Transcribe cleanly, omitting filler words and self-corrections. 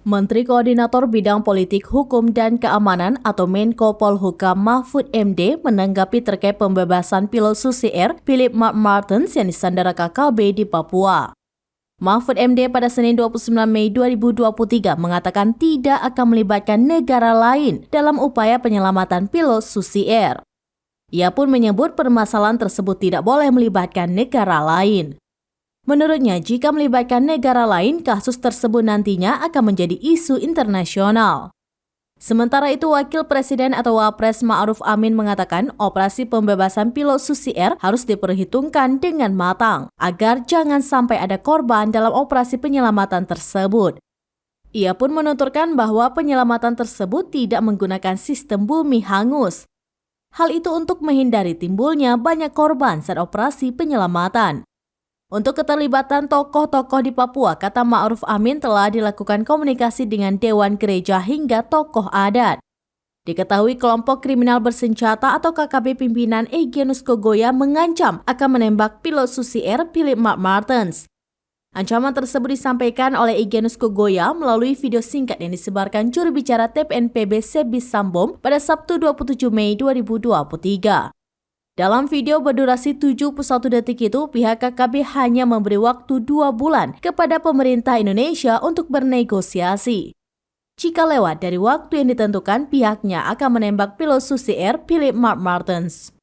Menteri Koordinator Bidang Politik Hukum dan Keamanan atau Menko Polhukam Mahfud MD menanggapi terkait pembebasan pilot Susi Air Philip Martens yang disandera KKB di Papua. Mahfud MD pada Senin 29 Mei 2023 mengatakan tidak akan melibatkan negara lain dalam upaya penyelamatan pilot Susi Air. Ia pun menyebut permasalahan tersebut tidak boleh melibatkan negara lain. Menurutnya, jika melibatkan negara lain, kasus tersebut nantinya akan menjadi isu internasional. Sementara itu, Wakil Presiden atau Wapres Ma'ruf Amin mengatakan operasi pembebasan pilot Susi Air harus diperhitungkan dengan matang agar jangan sampai ada korban dalam operasi penyelamatan tersebut. Ia pun menuturkan bahwa penyelamatan tersebut tidak menggunakan sistem bumi hangus. Hal itu untuk menghindari timbulnya banyak korban saat operasi penyelamatan. Untuk keterlibatan tokoh-tokoh di Papua, kata Ma'ruf Amin telah dilakukan komunikasi dengan Dewan Gereja hingga tokoh adat. Diketahui kelompok kriminal bersenjata atau KKB pimpinan Egyanus Kogoya mengancam akan menembak pilot Susi Air Philip Martens. Ancaman tersebut disampaikan oleh Egyanus Kogoya melalui video singkat yang disebarkan juru bicara TPNPB Sebis Sambom pada Sabtu 27 Mei 2023. Dalam video berdurasi 71 detik itu, pihak KKB hanya memberi waktu 2 bulan kepada pemerintah Indonesia untuk bernegosiasi. Jika lewat dari waktu yang ditentukan, pihaknya akan menembak pilot Susi Air Philip Martens.